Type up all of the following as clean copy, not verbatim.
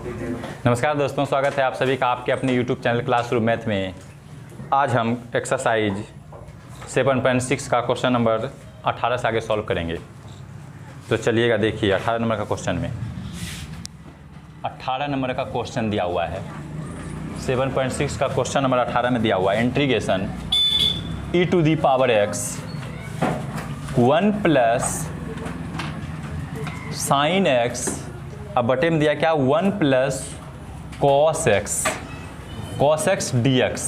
नमस्कार दोस्तों, स्वागत है आप सभी का आपके अपने YouTube चैनल क्लासरूम मैथ में। आज हम एक्सरसाइज 7.6 का क्वेश्चन नंबर 18 से आगे सॉल्व करेंगे। तो चलिएगा, देखिए 18 नंबर का क्वेश्चन में 18 नंबर का क्वेश्चन दिया हुआ है। 7.6 का क्वेश्चन नंबर 18 में दिया हुआ है, integration e to the power x 1 plus sine x, अब बटे में दिया क्या 1 प्लस कॉस एक्स dx,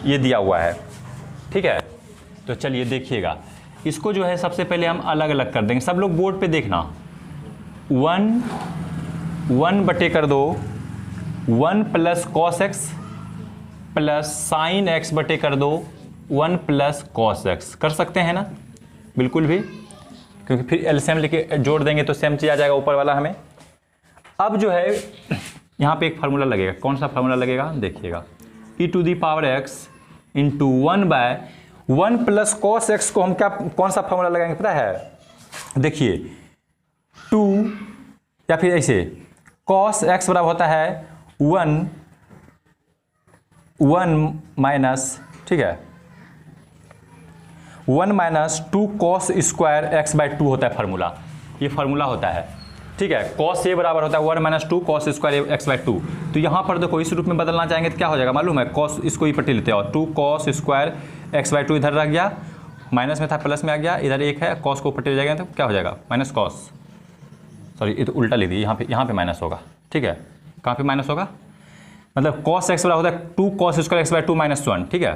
ये दिया हुआ है। ठीक है, तो चलिए देखिएगा, इसको जो है सबसे पहले हम अलग अलग कर देंगे। सब लोग बोर्ड पे देखना, 1 बटे कर दो 1 plus cos x plus sine x बटे कर दो 1 प्लस कॉस एक्स। कर सकते हैं ना, बिल्कुल भी, क्योंकि फिर एलसीएम लेके जोड़ देंगे तो सेम चीज़ आ जाएगा ऊपर वाला हमें। अब जो है यहाँ पे एक फार्मूला लगेगा। कौन सा फार्मूला लगेगा देखिएगा, e to the power x into 1/1 plus cos x को हम क्या कौन सा फार्मूला लगाएंगे पता है? देखिए 2 या फिर ऐसे कॉस एक्स बराबर होता है 1 माइनस, ठीक है, 1 minus 2 cos square x by 2 होता है फार्मूला। ये फार्मूला होता है, ठीक है। कॉस ए बराबर होता है 1 minus 2 cos square x by 2। तो यहाँ पर देखो इस रूप में बदलना चाहेंगे तो क्या हो जाएगा मालूम है? कॉस, इसको ही पट्टी लेते हैं और 2 कॉस स्क्वायर एक्स बाई 2 इधर रह गया, माइनस में था प्लस में आ गया, इधर एक है, कॉस को पट्टी ले जाएगा तो क्या हो जाएगा माइनस कॉस, सॉरी ये तो उल्टा ले दी, यहाँ पे माइनस होगा। ठीक है, कहाँ पे माइनस होगा? मतलब कॉस एक्स बराबर होता है 2 cos square x by 2 minus 1, ठीक है।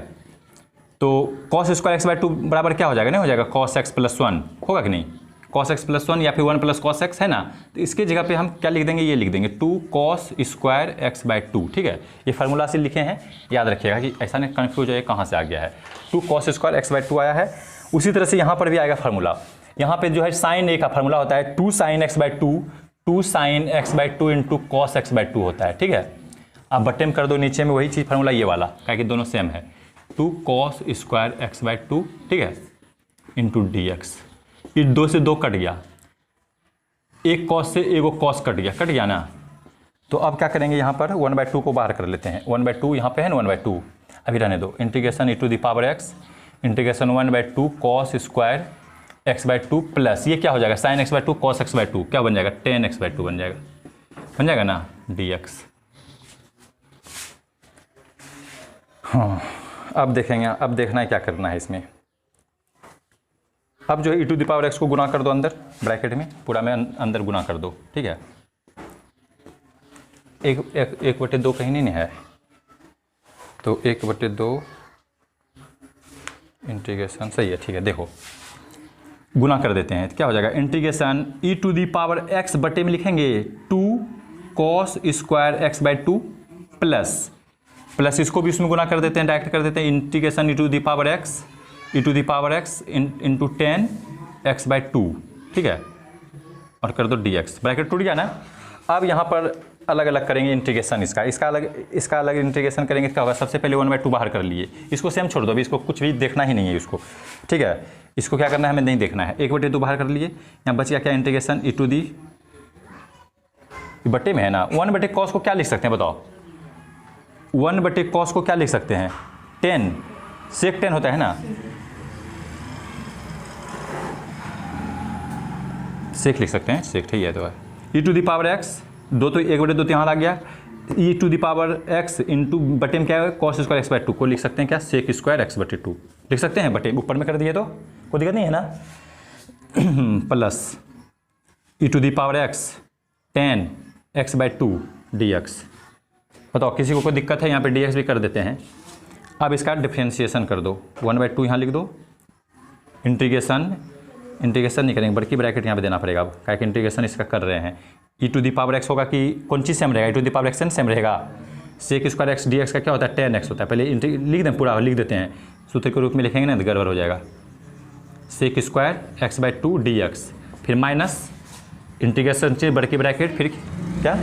तो कॉस स्क्वायर एक्स बाई 2 बराबर क्या हो जाएगा? नहीं हो जाएगा कॉस एक्स प्लस 1, होगा कि नहीं? कॉस एक्स प्लस 1 या फिर 1 प्लस कॉस एक्स है ना, तो इसके जगह पे हम क्या लिख देंगे? ये लिख देंगे 2 कॉस स्क्वायर एक्स बाई 2, ठीक है। ये फार्मूला से लिखे हैं, याद रखिएगा कि ऐसा नहीं कन्फ्यूज हो, कहाँ से आ गया है। 2 कॉस स्क्वायर एक्स बाई 2 आया है। उसी तरह से यहाँ पर भी आएगा फार्मूला। यहाँ पे जो है साइन ए का फार्मूला होता है 2 sine x by 2 sine x by 2 into cos x by 2 होता है, ठीक है। अब बटे में कर दो, नीचे में वही चीज़ फार्मूला ये वाला, क्या दोनों सेम है, 2 कॉस स्क्वायर एक्स बाई 2, ठीक है, इंटू डी एक्स। ये 2 से 2 कट गया, एक कॉस से एगो कॉस कट गया ना। तो अब क्या करेंगे, यहाँ पर 1/2 को बाहर कर लेते हैं। 1/2 यहाँ पे है ना, 1/2 अभी रहने दो। Integration e to the power x integration 1/2 cos square x by 2 plus ये क्या हो जाएगा sine x by 2 cos x by 2, क्या बन जाएगा 10 एक्स बाई 2 बन जाएगा ना dx। हाँ, अब देखेंगे, अब देखना है क्या करना है इसमें। अब जो है e to the power x को गुना कर दो अंदर ब्रैकेट में, पूरा में अंदर गुना कर दो, ठीक है। 1/2 कहीं नहीं है, तो 1/2 इंटीग्रेशन सही है, ठीक है। देखो गुना कर देते हैं, क्या हो जाएगा integration e to the power x बटे में लिखेंगे 2 cos square x by 2 plus इसको भी उसमें गुना कर देते हैं, डायरेक्ट कर देते हैं। Integration e to the power x into 10 x by 2, ठीक है, और कर दो dx, ब्रैकेट टूट गया ना। अब यहाँ पर अलग अलग करेंगे इंटीग्रेशन, इसका अलग इंटीग्रेशन करेंगे तो क्या होगा? सबसे पहले 1/2 बाहर कर लिए, इसको सेम छोड़ दो, अभी इसको कुछ भी देखना ही नहीं है इसको, ठीक है। इसको क्या करना है हमें नहीं देखना है। 1/2 बाहर कर लिए, यहाँ बच गया क्या इंटीग्रेशन e टू दी बटे में है ना 1/2 कॉस को क्या लिख सकते हैं बताओ? 1/2 कॉस को क्या लिख सकते हैं? 10 सेक 10 होता है ना, सेक लिख सकते हैं, सेक ठीक है। तो e to the power x 2 तो 1/2 यहाँ आ गया, e to the power x into बटे में क्या है कॉस स्क्वायर एक्स बाई 2 को लिख सकते हैं क्या सेक स्क्वायर एक्स बटे 2 लिख सकते हैं, बटे ऊपर में कर दिए तो कोई दिक्कत नहीं है ना। Plus e to the power x 10 x by 2 dx। बताओ किसी को कोई दिक्कत है? यहाँ पे dx भी कर देते हैं। अब इसका डिफ्रेंशिएशन कर दो, 1/2 यहाँ लिख दो, इंटीग्रेशन नहीं करेंगे, बल्कि ब्रैकेट यहाँ पे देना पड़ेगा, क्या कि इंटीग्रेशन इसका कर रहे हैं। e to the power x होगा कि कौन चीज़ सेम रहेगा? e to the power x same रहेगा। सेक स्क्वायर एक्स dx का क्या होता है 10x होता है। पहले लिख दें, पूरा लिख देते हैं, सूत्र के रूप में लिखेंगे ना तो गड़बड़ हो जाएगा। Sec square x by 2 dx, फिर माइनस इंटीग्रेशन से बड़की ब्रैकेट, फिर क्या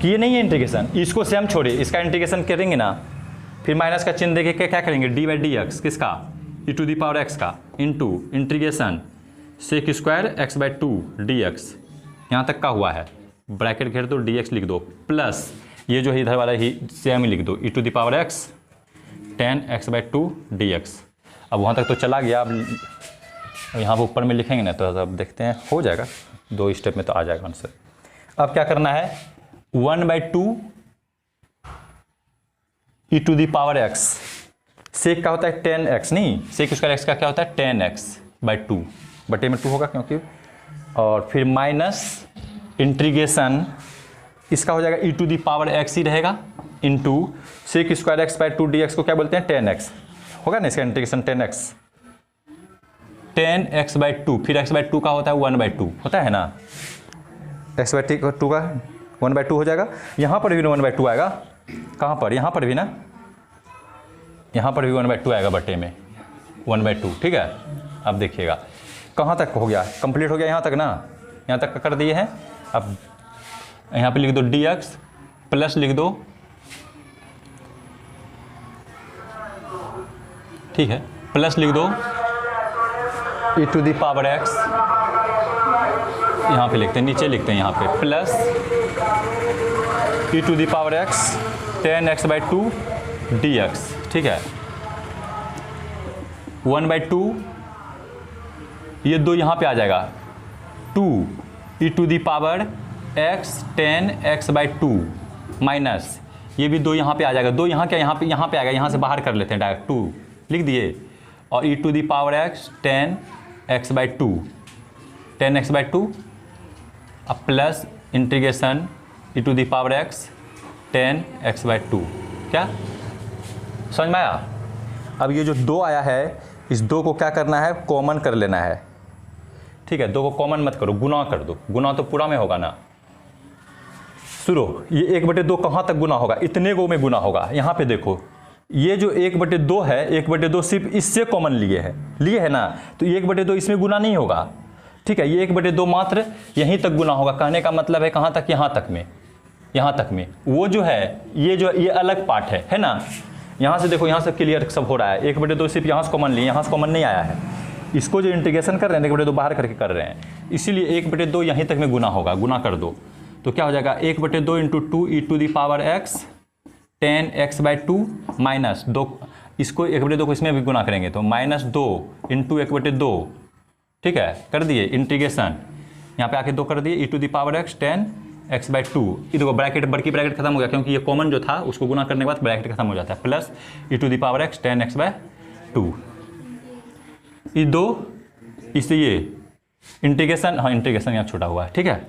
किए नहीं है इंटीग्रेशन, इसको सेम छोड़िए, इसका इंटीग्रेशन करेंगे ना, फिर माइनस का चिन्ह देके क्या करेंगे d/dx, किसका e to the power x का, into integration sec square x by 2 dx। यहाँ तक का हुआ है, ब्रैकेट घेर दो, dx लिख दो, प्लस ये जो है इधर वाला ही सेम ही लिख दो, e to the power x tan x/2 dx। अब वहाँ तक तो चला गया, अब यहाँ पर ऊपर में लिखेंगे ना तो अब देखते हैं हो जाएगा, 2 स्टेप में तो आ जाएगा आंसर। अब क्या करना है, 1/2 e to the power x, sec का होता है 10x, नहीं सेक स्क्वायर x का क्या होता है 10x/2, बटे में 2 होगा क्योंकि, और फिर माइनस इंटीग्रेशन इसका हो जाएगा e to the power x ही रहेगा, into sec square x/2 dx को क्या बोलते हैं 10x, होगा ना इसका इंटीग्रेशन 10x/2, फिर x/2 का होता है 1/2, होता है ना, x/2 का 1/2 हो जाएगा। यहाँ पर भी 1/2 आएगा, कहाँ पर, यहाँ पर भी ना, यहाँ पर भी 1/2 आएगा बटे में 1/2, ठीक है। अब देखिएगा कहाँ तक हो गया, कंप्लीट हो गया यहाँ तक ना, यहाँ तक कर दिए हैं। अब यहाँ पे लिख दो dx प्लस लिख दो, ठीक है, प्लस लिख दो e to the power x, यहाँ पे लिखते हैं, नीचे लिखते हैं यहाँ पे, plus e to the power x 10x/2 dx, ठीक है। 1/2 ये 2 यहाँ पे आ जाएगा, 2 e to the power x 10x/2 minus ये भी 2 यहाँ पे आ जाएगा, 2 यहाँ क्या यहाँ पे आ गया, यहाँ से बाहर कर लेते हैं डायरेक्ट, 2 लिख दिए, और e to the power x 10x/2 अब plus integration e to the power x 10x/2, क्या समझ में आया। अब ये जो 2 आया है, इस 2 को क्या करना है, कॉमन कर लेना है, ठीक है। 2 को कॉमन मत करो, गुना कर दो, गुना तो पूरा में होगा ना। सुनो, ये 1/2 कहाँ तक गुना होगा, इतने गो में गुना होगा। यहाँ पे देखो, ये जो 1/2 है, 1/2 सिर्फ इससे कॉमन लिए है ना, तो 1/2 इसमें गुना नहीं होगा, ठीक है। ये 1/2 मात्र यहीं तक गुना होगा, कहने का मतलब है कहाँ तक, यहाँ तक में, यहाँ तक में। वो जो है ये अलग पार्ट है ना। यहाँ से देखो, यहाँ से क्लियर सब हो रहा है, 1/2 सिर्फ यहाँ से कॉमन लिए, यहाँ से कॉमन नहीं आया है। इसको जो इंटीग्रेशन कर रहे हैं 1/2 बाहर करके कर रहे हैं, इसीलिए 1/2 यहीं तक में गुना होगा, गुना कर दो तो क्या हो जाएगा, 1/2 into 2 e to the power x 10x/2 minus 2, इसको 1/2 को इसमें भी गुना करेंगे तो -2 इंटू 1/2, ठीक है, कर दिए इंटीग्रेशन, यहाँ पे आके 2 कर दिए e to the power x 10x/2। ये देखो ब्रैकेट, बड़की ब्रैकेट खत्म हो गया क्योंकि ये कॉमन जो था उसको गुना करने के बाद ब्रैकेट खत्म हो जाता है, plus e to the power x 10x/2। ये 2 इसलिए इंटीग्रेशन, हाँ इंटीग्रेशन यहाँ छोटा हुआ है, ठीक है,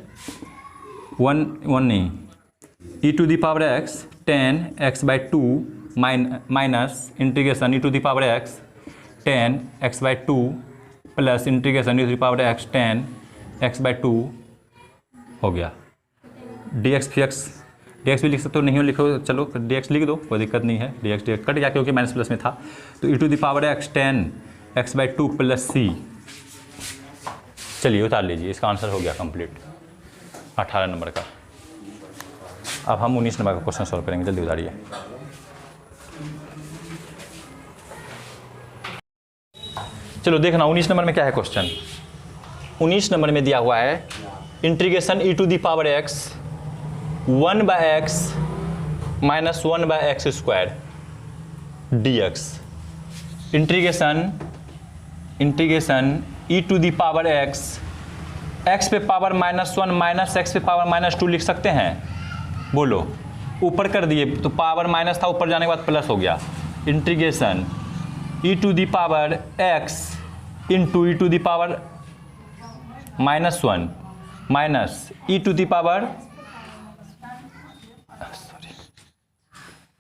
1 नहीं, e to the power x 10x/2 minus integration e to the power x 10x/2 plus integration e to the power x 10x/2 हो गया। dx भी लिख सकते हो, नहीं हो लिखो चलो dx लिख दो, कोई दिक्कत नहीं है, dx कट गया क्योंकि माइनस प्लस में था। तो e to the power x 10x/2 plus c, चलिए उतार लीजिए, इसका आंसर हो गया कंप्लीट 18 नंबर का। अब हम 19 नंबर का क्वेश्चन सॉल्व करेंगे, जल्दी उतारिए। चलो देखना 19 नंबर में क्या है क्वेश्चन। 19 नंबर में दिया हुआ है integration e to the power x 1/x minus 1/x² dx। Integration e to the power x पे पावर -1 माइनस x पे पावर -2 लिख सकते हैं, बोलो। ऊपर कर दिए तो पावर माइनस था, ऊपर जाने के बाद प्लस हो गया। Integration e to the power x into e to the power -1 minus e to the power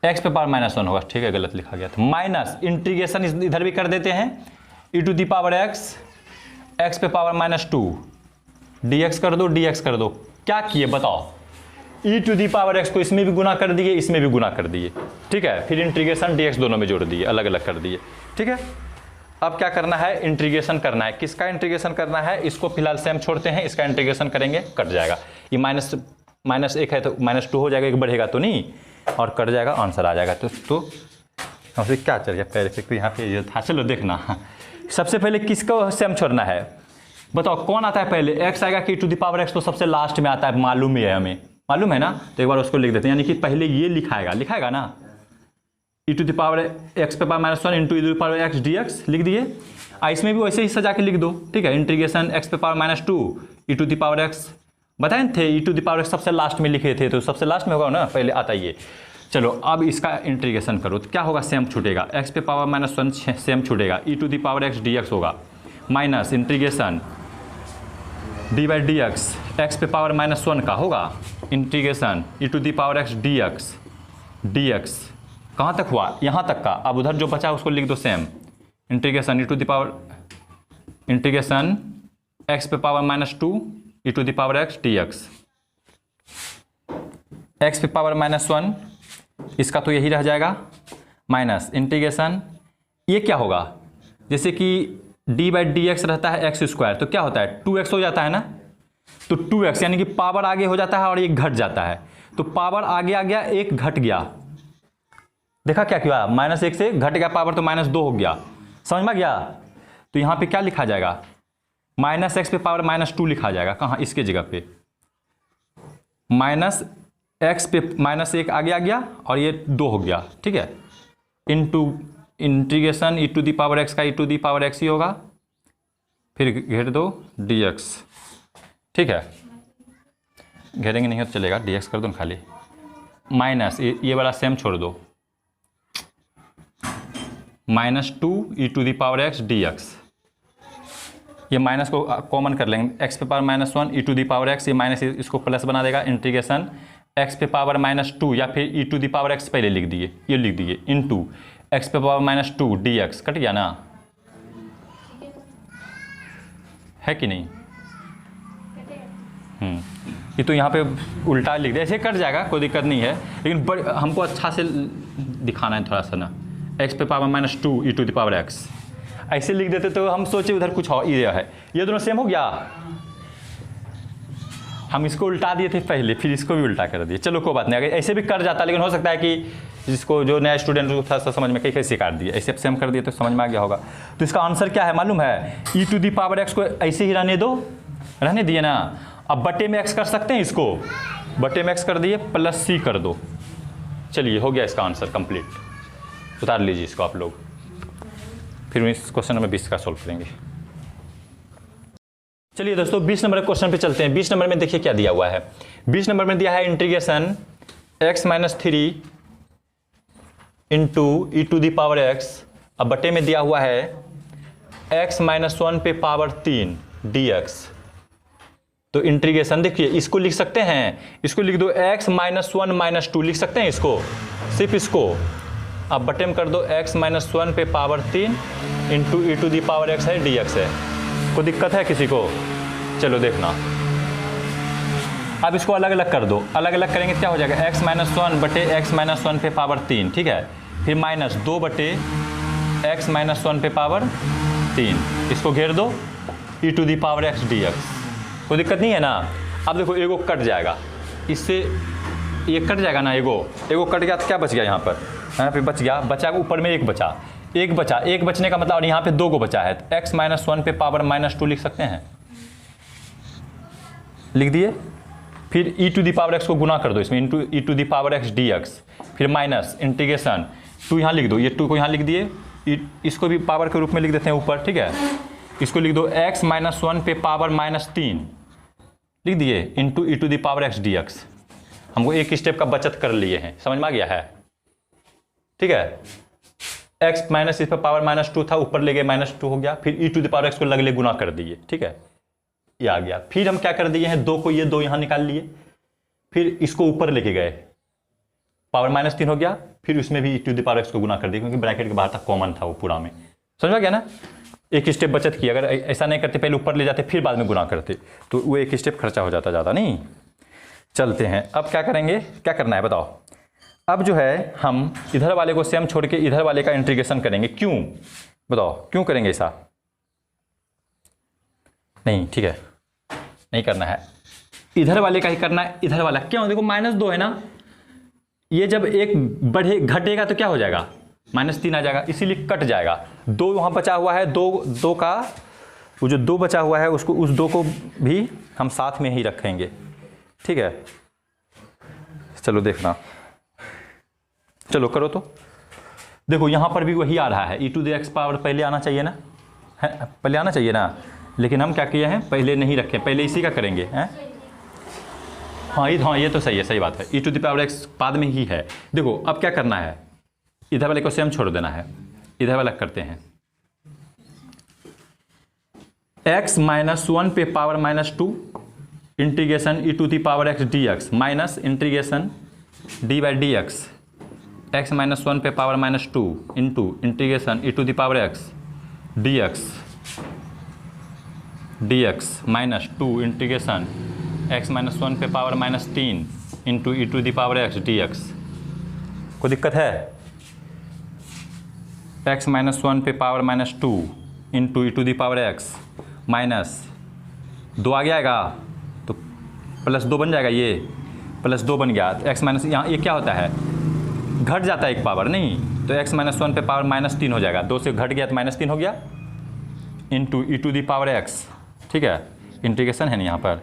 x पे पावर -1 होगा, ठीक है, गलत लिखा गया था, माइनस इंटीग्रेशन इधर भी कर देते हैं e to the power x पे पावर -2 dx कर दो, dx कर दो। क्या किए बताओ, e to the power x को इसमें भी गुना कर दिए, इसमें भी गुना कर दिए, ठीक है, फिर इंटीग्रेशन dx दोनों में जोड़ दिए, अलग अलग कर दिए, ठीक है। अब क्या करना है, इंटीग्रेशन करना है। किसका इंटीग्रेशन करना है, इसको फिलहाल सेम छोड़ते हैं, इसका इंटीग्रेशन करेंगे, कट जाएगा। ये माइनस 1 है तो -2 हो जाएगा, एक बढ़ेगा तो नहीं, और कट जाएगा, आंसर आ जाएगा। तो हमसे क्या चल गया, पहले यहाँ पे ये था। चलो देखना, सबसे पहले किसको सेम छोड़ना है, बताओ कौन आता है पहले, x आएगा कि e⁻x तो सबसे लास्ट में आता है, मालूम ही है हमें, मालूम है ना। तो एक बार उसको लिख देते हैं, यानी कि पहले ये लिखाएगा ना, e⁻x⁻1 इंटू e⁻x dx लिख दिए। इसमें भी वैसे ही सजा के लिख दो, ठीक है। इंटीग्रेशन x⁻2 e⁻x, बताए थे e⁻x सबसे लास्ट में लिखे थे, तो सबसे लास्ट में होगा ना, पहले आता ये। चलो अब इसका इंटीग्रेशन करो तो क्या होगा, सेम छूटेगा, x⁻1 सेम छूटेगा, e⁻x dx होगा, माइनस इंटीग्रेशन d/dx x⁻1 का होगा, इंटीग्रेशन e⁻x dx कहाँ तक हुआ, यहाँ तक का। अब उधर जो बचा उसको लिख दो same, integration x⁻2 e⁻x dx, x⁻1 इसका तो यही रह जाएगा, माइनस इंटीग्रेशन, ये क्या होगा, जैसे कि d/dx रहता है x², तो क्या होता है 2x हो जाता है ना, तो 2x यानी कि पावर आगे हो जाता है और एक घट जाता है, तो पावर आगे आ गया, एक घट गया, देखा क्या किया, -1 से घट गया पावर तो -2 हो गया, समझ में गया। तो यहाँ पे क्या लिखा जाएगा, -x⁻2 लिखा जाएगा, कहाँ, इसके जगह पे, -x पे -1 आगे आ गया और ये 2 हो गया, ठीक है, इनटू इंटीग्रेशन e⁻x का e⁻x ही होगा, फिर घेर दो dx, ठीक है, घेरेंगे नहीं तो चलेगा, dx कर दो ना खाली, माइनस ये वाला सेम छोड़ दो, -2 e⁻x dx, ये माइनस को कॉमन कर लेंगे, x⁻1 e⁻x, ये माइनस इसको प्लस बना देगा, इंटीग्रेशन x⁻2 या फिर e⁻x पहले लिख दिए, ये लिख दिए, इनटू x⁻2 dx, कट गया ना, है कि नहीं, ये तो यहाँ पे उल्टा लिख दिया, ऐसे कट जाएगा, कोई दिक्कत नहीं है, लेकिन हमको अच्छा से दिखाना है थोड़ा सा ना, x⁻2 e⁻x, ऐसे लिख देते तो हम सोचे उधर कुछ और ये है, ये दोनों सेम हो गया, हम इसको उल्टा दिए थे पहले, फिर इसको भी उल्टा कर दिए, चलो कोई बात नहीं, अगर ऐसे भी कर जाता, लेकिन हो सकता है कि जिसको जो नया स्टूडेंट थोड़ा सा समझ में कैसे काट दिए, ऐसे सेम कर दिए तो समझ में आ गया होगा। तो इसका आंसर क्या है मालूम है, e⁻x को ऐसे ही रहने दो, रहने दिए ना, अब बटे में x कर सकते हैं, इसको बटे में x कर दिए, प्लस c कर दो, चलिए हो गया इसका आंसर कंप्लीट, उतार लीजिए इसको आप लोग, फिर इस क्वेश्चन नंबर 20 का सोल्व करेंगे। चलिए दोस्तों 20 नंबर क्वेश्चन पे चलते हैं। 20 नंबर में देखिए क्या दिया हुआ है, 20 नंबर में दिया है इंटीग्रेशन x-3 इंटू e⁻x, अब बटे में दिया हुआ है x-1 पे पावर 3 dx, तो इंटीग्रेशन देखिए, इसको लिख सकते हैं, इसको लिख दो x-1 -2 लिख सकते हैं, इसको सिर्फ इसको, अब बटे में कर दो x-1 पे पावर 3 इंटू e⁻x है dx है, कोई दिक्कत है किसी को, चलो देखना। अब इसको अलग अलग कर दो, अलग अलग करेंगे क्या हो जाएगा, x-1 बटे x-1 पे पावर 3, ठीक है, फिर -2 बटे x-1 पे पावर 3, इसको घेर दो e⁻x dx, कोई दिक्कत नहीं है ना। अब देखो एगो कट जाएगा, इससे ये कट जाएगा ना, एगो कट गया तो क्या बच गया, यहाँ पे बच गया, बचा ऊपर में एक बचने का मतलब, और यहाँ पे 2 को बचा है, तो x-1 पे पावर -2 लिख सकते हैं, लिख दिए, फिर e⁻x को गुना कर दो इसमें, इंटू e⁻x dx, फिर माइनस इंटीग्रेशन 2 यहाँ लिख दो, ये 2 को यहाँ लिख दिए, इसको भी पावर के रूप में लिख देते हैं ऊपर, ठीक है, इसको लिख दो x-1 पे पावर -3 लिख दिए, इंटू e⁻x dx, हमको एक स्टेप का बचत कर लिए हैं, समझ में आ गया है, ठीक है, x माइनस इस पर पावर -2 था, ऊपर ले गए -2 हो गया, फिर e⁻x को लगले गुना कर दिए, ठीक है, ये आ गया, फिर हम क्या कर दिए हैं, 2 को, ये 2 यहाँ निकाल लिए, फिर इसको ऊपर लेके गए, पावर -3 हो गया, फिर उसमें भी e⁻x को गुना कर दिया, क्योंकि ब्रैकेट के बाहर था, कॉमन था वो पूरा में, समझ में गया ना, एक स्टेप बचत किया, अगर ऐसा नहीं करते, पहले ऊपर ले जाते फिर बाद में गुना करते, तो वो एक स्टेप खर्चा हो जाता, ज़्यादा नहीं। चलते हैं, अब क्या करेंगे, क्या करना है बताओ, अब जो है हम इधर वाले को सेम छोड़ के इधर वाले का इंटीग्रेशन करेंगे, क्यों बताओ, क्यों करेंगे ऐसा, नहीं ठीक है, नहीं करना है, इधर वाले का ही करना है, इधर वाला क्यों, देखो -2 है ना, ये जब एक बढ़े घटेगा तो क्या हो जाएगा, -3 आ जाएगा, इसीलिए कट जाएगा, 2 वहाँ बचा हुआ है, 2 का वो जो 2 बचा हुआ है उसको, उस 2 को भी हम साथ में ही रखेंगे, ठीक है। चलो देखना, चलो करो तो। देखो यहाँ पर भी वही आ रहा है, e to the x power पहले आना चाहिए ना, है पहले आना चाहिए ना, लेकिन हम क्या किए हैं, पहले नहीं रखे, पहले इसी का करेंगे, हैं। हाँ ये तो सही है, सही बात है, e to the power x बाद में ही है। देखो अब क्या करना है, इधर वाले को सेम छोड़ देना है, इधर वाला करते हैं। x माइनस 1 पे power -2 integration e to the power x D x minus integration d by d x, x minus 1 पे power -2 into integration e to the power x D x minus 2 integration x minus 1 पे power -3 into e to the power x D x. कोई दिक्कत है? X minus 1 पे power -2 into e to the power x minus 2 आ जाएगा तो +2 बन जाएगा, ये +2 बन गया। एक्स माइनस, यहाँ ये क्या होता है, घट जाता है एक पावर, नहीं तो एक्स माइनस 1 पे पावर -3 हो जाएगा, 2 से घट गया तो -3 हो गया into e to the power x, ठीक है। इंटीग्रेशन है ना यहाँ पर,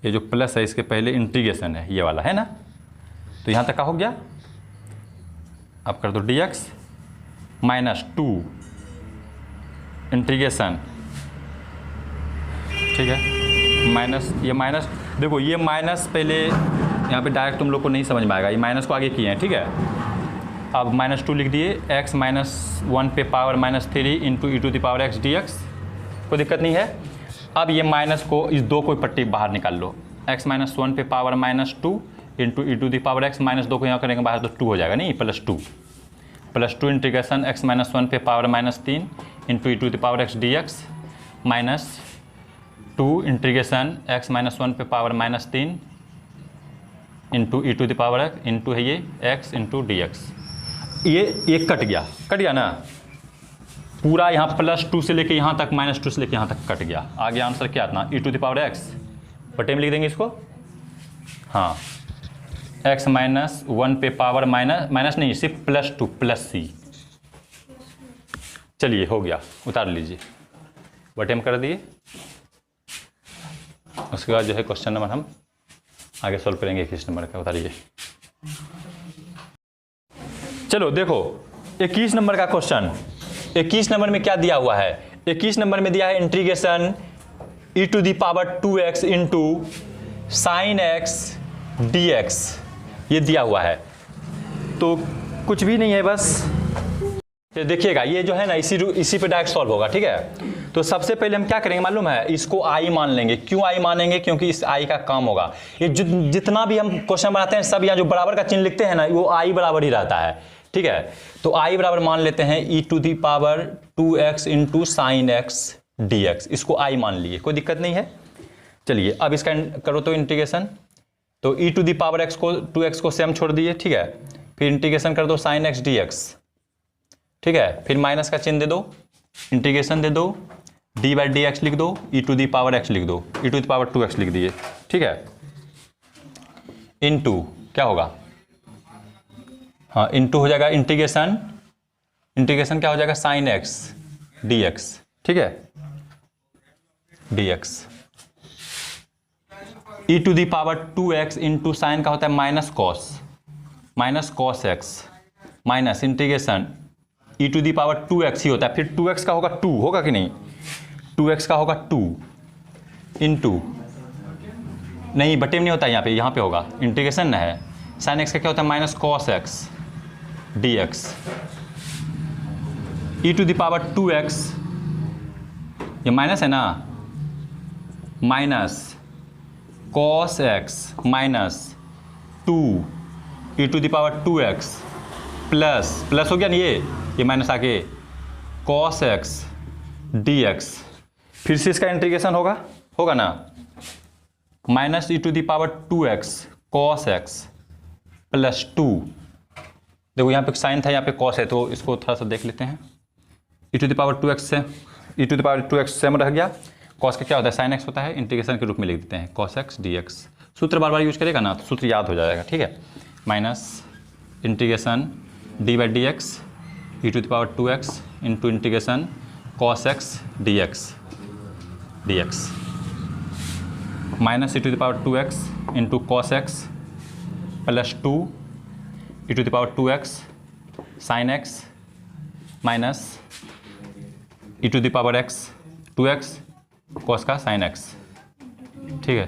ये जो प्लस है इसके पहले इंटीग्रेशन है, ये वाला है ना, तो यहाँ तक का हो गया। अब कर दो dx -2 इंटीग्रेशन, ठीक है, माइनस, ये माइनस, देखो ये माइनस पहले यहाँ पे डायरेक्ट तुम लोग को नहीं समझ में आएगा, ये माइनस को आगे किए हैं, ठीक है। अब -2 लिख दिए, x माइनस 1 पे power -3 into e to the power x D x, कोई दिक्कत नहीं है। अब ये माइनस को, इस 2 को पट्टी बाहर निकाल लो, x माइनस 1 पे power -2 into e to the power x, -2 को यहाँ करेंगे बाहर तो 2 हो जाएगा, नहीं +2 इंटीग्रेशन x माइनस 1 पे power -3 into e to the power x D x -2 integration x minus 1 पे power -3 into e to the power x into है ये x इंटू डी एक्स। ये कट गया ना पूरा, यहाँ +2 से लेके यहाँ तक, -2 से लेके यहाँ तक कट गया। आगे आंसर क्या आता, e to the power x, बटे में लिख देंगे इसको, हाँ, x माइनस 1 पे पावर माइनस नहीं, सिर्फ +2 प्लस c। चलिए हो गया, उतार लीजिए, बटे में कर दिए। उसके बाद जो है क्वेश्चन नंबर हम आगे सॉल्व करेंगे 21 नंबर का, उतारिए। चलो देखो 21 नंबर का क्वेश्चन, 21 नंबर में क्या दिया हुआ है, 21 नंबर में दिया है integration e to the power 2x into sine x D x, ये दिया हुआ है। तो कुछ भी नहीं है, बस ये देखिएगा, ये जो है ना इसी पे डायरेक्ट सॉल्व होगा, ठीक है। तो सबसे पहले हम क्या करेंगे मालूम है, इसको i मान लेंगे। क्यों i मानेंगे, क्योंकि इस i का काम होगा। ये जितना भी हम क्वेश्चन बनाते हैं सब यहाँ जो बराबर का चिन्ह लिखते हैं ना, वो i बराबर ही रहता है, ठीक है। तो i बराबर मान लेते हैं e to the power 2x into sine x D x, इसको i मान लिए, कोई दिक्कत नहीं है। चलिए अब इसका करो तो इंटीग्रेशन, तो e to the power x को 2x को सेम छोड़ दिए, ठीक है। फिर इंटीग्रेशन कर दो साइन एक्स डी एक्स, ठीक है। फिर माइनस का चिन्ह दे दो, इंटीग्रेशन दे दो, डी बाई डी एक्स लिख दो, e to the power x लिख दो, e to the power 2x लिख दिए, ठीक है। इनटू क्या होगा, हाँ इनटू हो जाएगा इंटीग्रेशन क्या हो जाएगा, साइन एक्स डी एक्स, ठीक है, d x. e to the power 2x into sine का होता है minus cos x minus integration e to the power 2x ही होता है, फिर 2x का होगा 2, होगा कि नहीं, 2x का होगा 2 इंटू, नहीं बटे में नहीं होता, यहाँ पे होगा, इंटीग्रेशन ना है, साइन एक्स का क्या होता है minus cos x D x, e to the power 2x, ये माइनस है ना, minus cos x minus 2 e to the power 2x plus हो गया ना, ये माइनस आके कॉस एक्स डी एक्स, फिर से इसका इंटीग्रेशन होगा ना, minus e to the power 2x cos x plus 2, देखो यहाँ पे साइन था, यहाँ पे कॉस है, तो इसको थोड़ा सा देख लेते हैं। e to the power 2x से e to the power 2x same रह गया, कॉस का क्या होता है साइन एक्स होता है, इंटीग्रेशन के रूप में लिख देते हैं कॉस एक्स डी एक्स। सूत्र बार बार यूज करेगा ना तो सूत्र याद हो जाएगा, ठीक है। Minus integration d by d x e to the power 2x into integration cos x D x minus e to the power 2x into cos x plus 2 e to the power 2x sine x minus e to the power x 2x cos का sine x. ठीक है,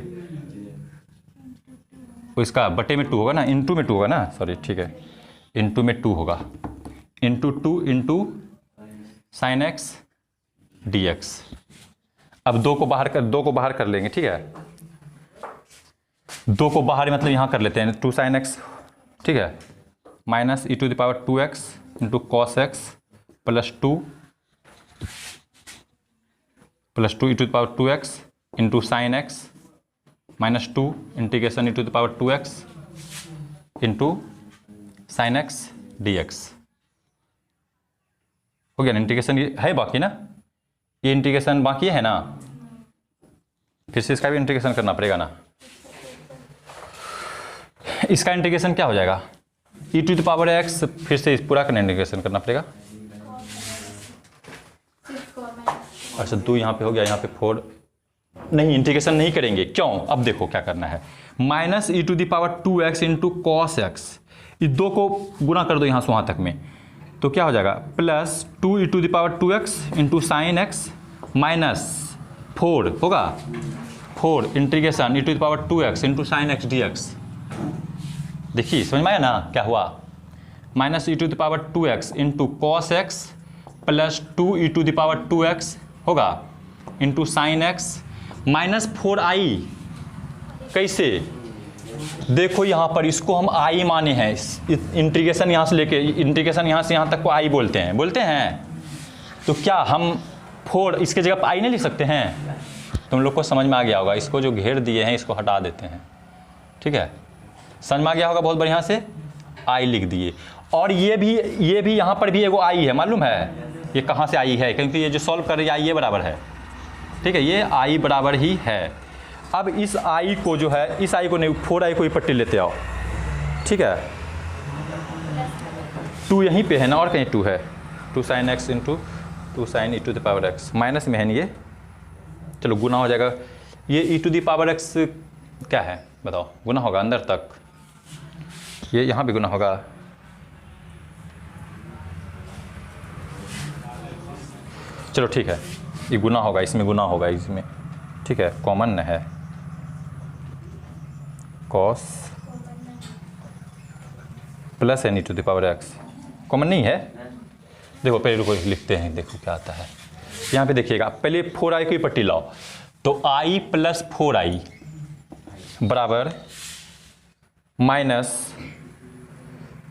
तो इसका बटे में 2 होगा ना, into में 2 होगा ना, सॉरी ठीक है, इंटू में 2 होगा, into 2 into sine x D x. अब 2 को बाहर कर लेंगे। ठीक है, 2 को बाहर मतलब यहाँ कर लेते हैं, 2 साइन एक्स। ठीक है, minus e to the power 2x into cos x plus 2 e to the power 2x into sine x minus 2 integration E to the power 2x into sine x D x. हो गया ना integration, ये है बाकी ना, ये integration बाकी है ना, फिर से इसका भी इंटीग्रेशन करना पड़ेगा ना। इसका इंटीग्रेशन क्या हो जाएगा, E to the power x, फिर से इस पूरा का इंटीग्रेशन करना पड़ेगा। अच्छा 2 यहाँ पे हो गया, यहाँ पे 4 नहीं, इंटीग्रेशन नहीं करेंगे, क्यों, अब देखो क्या करना है, minus e to the power 2x into cos x, इस 2 को गुना कर दो यहाँ से वहाँ तक में, तो क्या हो जाएगा plus 2 e to the power 2x into sine x minus 4 होगा, 4 integration E to the power 2x into sine x D x. देखिए समझ में आया ना क्या हुआ, minus e to the power 2x into cos x plus 2 e to the power 2x होगा into sine x minus 4i। कैसे, देखो यहाँ पर इसको हम i माने हैं, इंटीग्रेशन यहाँ से लेके इंटीग्रेशन यहाँ से यहाँ तक को i बोलते हैं, तो क्या हम 4 इसके जगह पर i नहीं लिख सकते हैं। तुम लोग को समझ में आ गया होगा, इसको जो घेर दिए हैं इसको हटा देते हैं। ठीक है, समझ में आ गया होगा बहुत बढ़िया से, i लिख दिए। और ये भी यहाँ पर भी एगो i है, मालूम है ये कहाँ से i है, क्योंकि ये जो सॉल्व कर रही है ये बराबर है। ठीक है, ये i बराबर ही है। अब इस i को जो है, इस i को नहीं, 4i को ही पट्टी लेते आओ। ठीक है, 2 यहीं पे है ना, और कहीं 2 है, 2 sine x into 2 sine e to the power x, minus में है नहीं ये, चलो गुना हो जाएगा। ये e to the power x क्या है बताओ, गुना होगा अंदर तक, ये यहाँ भी गुना होगा, चलो ठीक है, ये गुना होगा, इसमें गुना होगा, इसमें ठीक है, कॉमन है cos plus n e to the power x, common नहीं है। देखो पहले रुको लिखते हैं, देखो क्या आता है यहाँ पे, देखिएगा पहले 4i की पट्टी लाओ, तो i प्लस 4i बराबर minus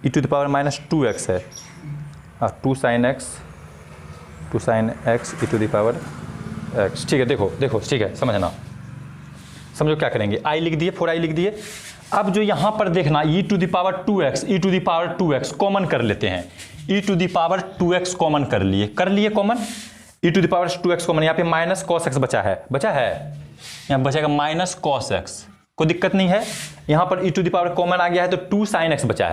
e to the power minus 2x है, और 2 sine x E to the power x. ठीक है, देखो ठीक है, समझना, समझो क्या करेंगे, i लिख दिए, 4i लिख दिए। अब जो यहाँ पर देखना E to the power 2x common कर लेते हैं, E to the power 2x common कर लिए common, E to the power 2x common, यहाँ पे माइनस कॉस एक्स बचा है, यहाँ बचेगा माइनस कॉस एक्स, कोई दिक्कत नहीं है। यहाँ पर ई टू द पावर कॉमन आ गया है, तो 2 साइन एक्स बचा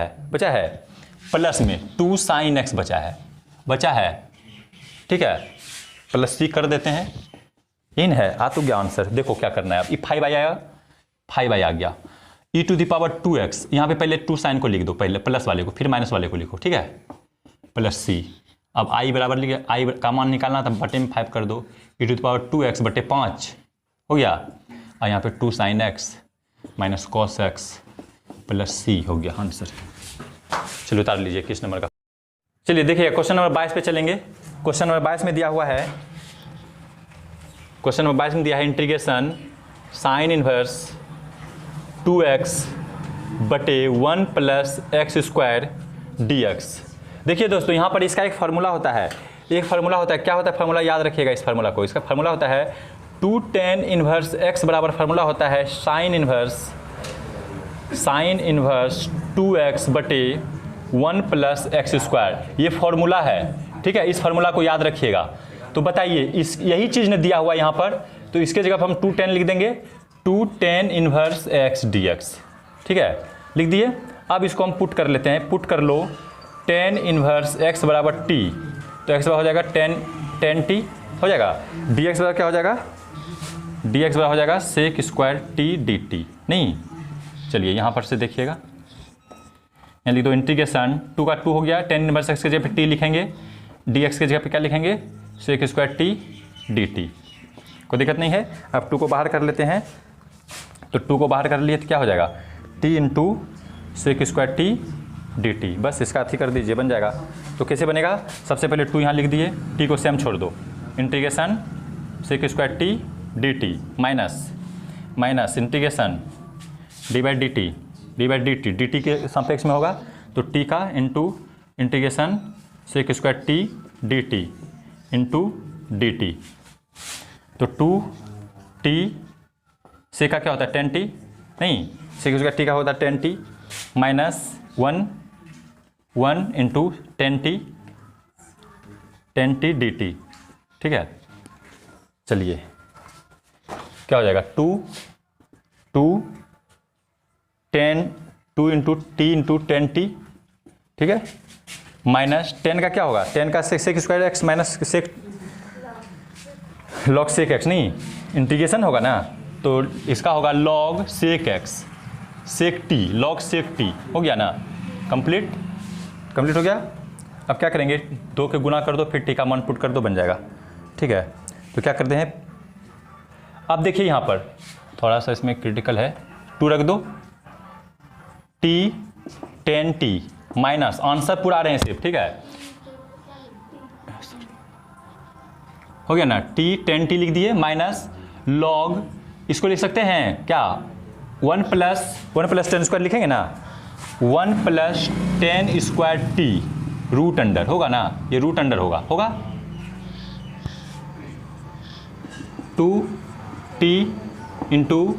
है, प्लस में 2 साइन एक्स बचा है। ठीक है, प्लस सी कर देते हैं, इन है, आ तो गया आंसर। देखो क्या करना है, अब 5i आएगा, 5i आ गया, E to the power 2x, यहाँ पे पहले 2 साइन को लिख दो, पहले प्लस वाले को, फिर माइनस वाले को लिखो। ठीक है, प्लस सी। अब i बराबर लिखे, i का मान निकालना था, बटे में 5 कर दो, ई टू द पावर 2x बटे 5 हो गया, और यहाँ पे 2 sine x minus cos x plus C हो गया आंसर। चलो उतार लीजिए किस नंबर का। चलिए देखिए क्वेश्चन नंबर 22 पे चलेंगे। क्वेश्चन नंबर 22 में दिया हुआ है, क्वेश्चन नंबर 22 में दिया है इंटीग्रेशन साइन इनवर्स 2x बटे 1 plus X square D x. देखिए दोस्तों यहाँ पर इसका एक फार्मूला होता है, क्या होता है फार्मूला, याद रखिएगा इस फार्मूला को। इसका फार्मूला होता है 2 tan इनवर्स x बराबर फार्मूला होता है साइन इनवर्स 2x बटे 1 प्लस एक्स स्क्वायर, ये फार्मूला है। ठीक है, इस फार्मूला को याद रखिएगा। तो बताइए इस यही चीज़ ने दिया हुआ यहाँ पर, तो इसके जगह पर हम 2 tan लिख देंगे, 2 tan इनवर्स x dx। ठीक है, लिख दिए। अब इसको हम पुट कर लेते हैं, पुट कर लो tan इनवर्स x बराबर t, तो x बराबर हो जाएगा tan 10t हो जाएगा। dx बराबर क्या हो जाएगा, dx बराबर हो जाएगा sec square t D t. नहीं, चलिए यहाँ पर से देखिएगा, यहाँ लिख दो इंटीग्रेशन 2 का 2 हो गया, 10 इनवर्स x की जगह पे t लिखेंगे, dx की जगह पे क्या लिखेंगे, sec square t D t. कोई दिक्कत नहीं है। अब 2 को बाहर कर लेते हैं, तो 2 को बाहर कर लिए तो क्या हो जाएगा, t into sec square t D t. बस इसका अथी कर दीजिए, बन जाएगा। तो कैसे बनेगा, सबसे पहले 2 यहाँ लिख दिए, t को सेम छोड़ दो, integration sec square t D t minus integration d by d t के सापेक्ष में होगा, तो t का into integration sec square t D t into d t. तो 2t से का क्या होता है 10t, नहीं सेक स्क्वायर टी का होता है 10t minus 1 into 10t D T. ठीक है, चलिए क्या हो जाएगा 2 इंटू टी इंटू 10t। ठीक है, माइनस 10 का क्या होगा, 10 का sec square x minus sec log sec x, नहीं इंटीग्रेशन होगा ना, तो इसका होगा log sec x sec t, log sec t हो गया ना, कंप्लीट हो गया। अब क्या करेंगे, 2 के गुना कर दो, फिर टी का मान पुट कर दो, बन जाएगा। ठीक है, तो क्या करते हैं, अब देखिए यहाँ पर थोड़ा सा इसमें क्रिटिकल है, 2 रख दो, टी 10t माइनस, आंसर पूरा आ रहे हैं सिर्फ। ठीक है, हो गया ना, t 10t लिख दिए माइनस लॉग, इसको लिख सकते हैं क्या, 1 प्लस 10 स्क्वायर लिखेंगे ना, 1 plus 10 square t root under होगा ना, ये रूट अंडर होगा 2t into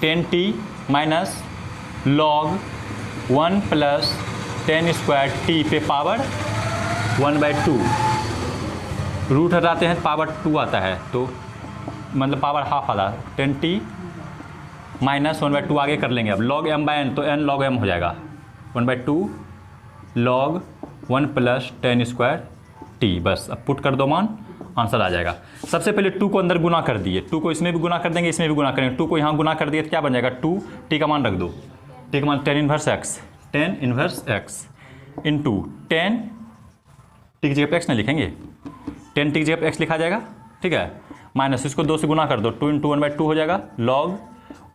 10t minus log 1 plus 10 square t पे पावर 1/2, रूट हटाते हैं पावर 2 आता है, तो मतलब पावर हाफ आधा, 10t माइनस 1/2 आगे कर लेंगे। अब लॉग m बाय n, तो n लॉग m हो जाएगा 1/2 लॉग 1 प्लस 10 स्क्वायर टी। बस अब पुट कर दो मान, आंसर आ जाएगा। सबसे पहले 2 को अंदर गुना कर दिए, 2 को इसमें भी गुना कर देंगे, इसमें भी गुना करेंगे, 2 को यहाँ गुना कर दिए तो क्या बन जाएगा, 2t का मान रख दो, t का मान 10 इन्वर्स x इंटू 10 t की जगह पे x नहीं लिखेंगे, 10t की जगह पे x लिखा जाएगा। ठीक है, माइनस इसको 2 से गुना कर दो, 2 इंटू 1/2 हो जाएगा, log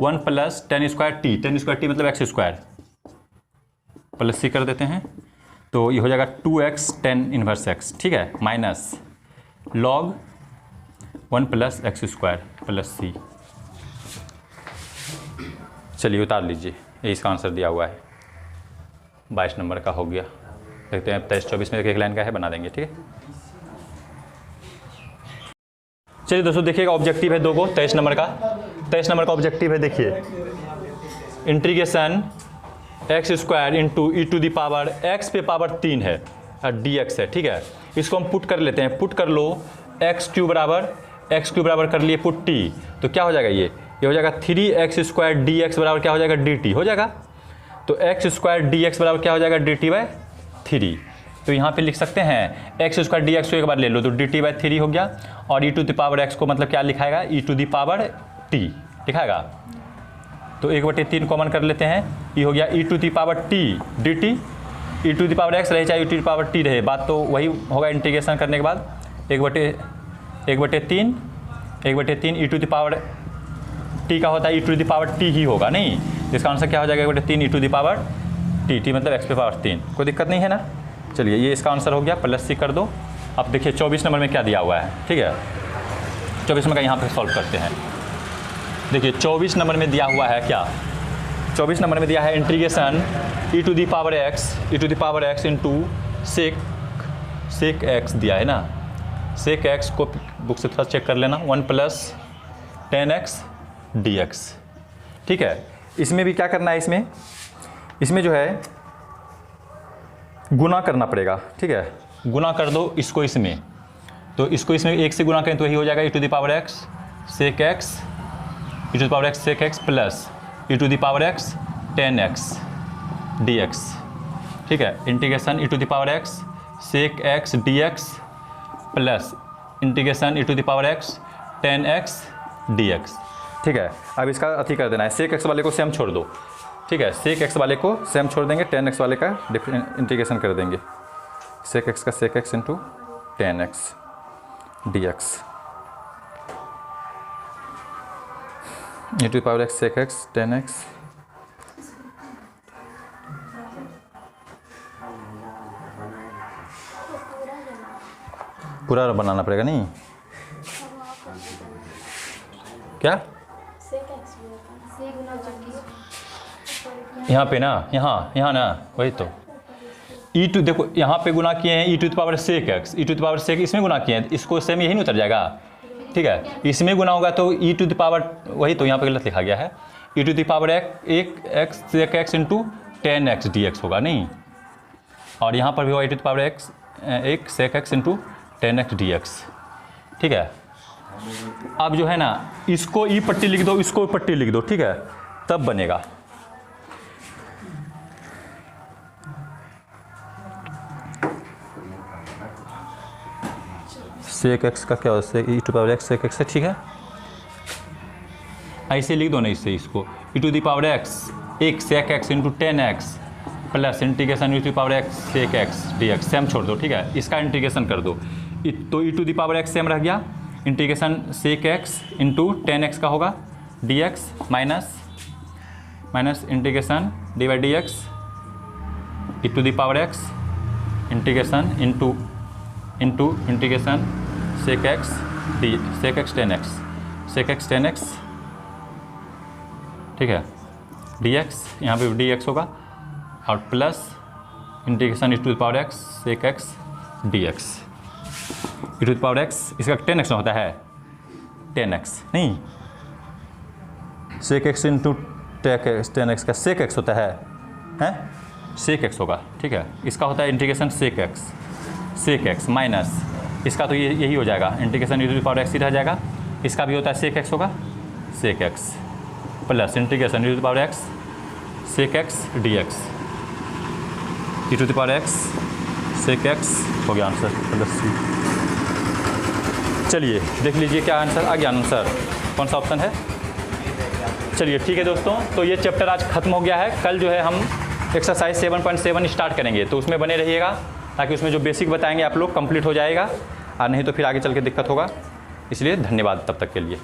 1 plus 10 square T, 10 square T मतलब एक्स स्क्वायर, प्लस सी कर देते हैं, तो ये हो जाएगा 2x 10 इन्वर्स x। ठीक है, minus log 1 plus X square plus C. चलिए उतार लीजिए, ये इसका आंसर दिया हुआ है, 22 नंबर का हो गया। देखते हैं 23-24 में एक लाइन का है, बना देंगे। ठीक है, चलिए दोस्तों देखिएगा, ऑब्जेक्टिव है 2 को, 23 नंबर का ऑब्जेक्टिव है। देखिए integration x square into e to the power x पे पावर 3 है और डी एक्स है। ठीक है, इसको हम पुट कर लेते हैं, पुट कर लो एक्स क्यू बराबर कर लिए पुट टी, तो क्या हो जाएगा, ये हो जाएगा 3x स्क्वायर डी एक्स बराबर क्या हो जाएगा, डी टी हो जाएगा। तो एक्स स्क्वायर डी एक्स बराबर क्या हो जाएगा, डी टी बाई 3। तो यहाँ पे लिख सकते हैं एक्स स्क्वायर डी एक्स को एक बार ले लो तो डी टी बाई 3 हो गया, और E to the power X को मतलब क्या लिखाएगा, E to the power T लिखाएगा। तो 1/3 कॉमन कर लेते हैं, ये हो गया E to the power T D T, E to the power X रहे चाहे E to the power T रहे, बात तो वही होगा इंटीग्रेशन करने के बाद। 1/3 ई टू द पावर टी का होता है, ई टू द पावर टी ही होगा, नहीं इसका आंसर क्या हो जाएगा, 1/3 ई टू द पावर टी मतलब एक्स पे पावर 3। कोई दिक्कत नहीं है ना। चलिए ये इसका आंसर हो गया, प्लस सी कर दो। अब देखिए 24 नंबर में क्या दिया हुआ है। ठीक है, 24 नंबर का यहाँ पे सॉल्व करते हैं। देखिए 24 नंबर में दिया हुआ है क्या, 24 नंबर में दिया है integration E to the power x into sec x दिया है ना, सेक एक्स को बुक से थोड़ा चेक कर लेना, 1 प्लस 10x dx। ठीक है, इसमें भी क्या करना है, इसमें जो है गुना करना पड़ेगा। ठीक है, गुना कर दो इसको इसमें, तो इसको इसमें 1 से गुना करें तो यही हो जाएगा E to the power X sec X, E to the power X sec x plus E to the power X 10x dx। ठीक है, integration E to the power X sec X D X plus integration e⁻x tan x dx। ठीक है, अब इसका अति कर देना है, सेक एक्स वाले को सेम छोड़ दो। ठीक है, सेक एक्स वाले को सेम छोड़ देंगे, tan x वाले का इंटीग्रेशन कर देंगे, सेक एक्स का sec x into tan x dx e⁻x sec x tan x। पूरा बनाना पड़ेगा नहीं क्या? यहाँ पे ना, यहाँ ना, वही तो देखो यहाँ पे गुना किए हैं e⁻ सेक एक्स, e⁻ सेक इसमें गुना किए हैं, इसको सेम यही नहीं उतर जाएगा। ठीक है, इसमें गुना होगा तो वही तो यहाँ पे गलत लिखा गया है, e⁻x sec x into tan x dx होगा नहीं, और यहाँ पर भी होगा e⁻x sec x into tan x dx। ठीक है, अब जो है ना इसको ई पट्टी लिख दो, इसको पट्टी लिख दो। ठीक है, तब बनेगा। सेक एक्स का क्या होता है, e⁻x सेक एक्स है। ठीक है, ऐसे लिख दो ना, इससे इसको e⁻x एक sec x into tan x plus integration e⁻x sec x dx same छोड़ दो। ठीक है, इसका इंटीग्रेशन कर दो तो e⁻x सेम रह गया, integration sec x into tan x का होगा dx minus integration dy/dx e⁻x integration into integration sec x tan x। ठीक है, dx यहाँ पे dx होगा और plus integration e⁻x sec x dx। e⁻x इसका tan x होता है, tan x नहीं, sec x into tan x का सेक एक्स होता है, सेक एक्स होगा। ठीक है, इसका होता है इंटीग्रेशन सेक एक्स माइनस इसका तो यही हो जाएगा, इंटीग्रेशन e⁻x ही रह जाएगा, इसका भी होता है सेक एक्स होगा, sec x plus integration e⁻x sec x dx e⁻x sec x हो गया आंसर प्लस c। चलिए देख लीजिए क्या आंसर आ गया, आंसर कौन सा ऑप्शन है। चलिए ठीक है दोस्तों, तो ये चैप्टर आज खत्म हो गया है। कल जो है हम एक्सरसाइज 7.7 स्टार्ट करेंगे, तो उसमें बने रहिएगा ताकि उसमें जो बेसिक बताएंगे आप लोग कंप्लीट हो जाएगा, और नहीं तो फिर आगे चल के दिक्कत होगा। इसलिए धन्यवाद तब तक के लिए।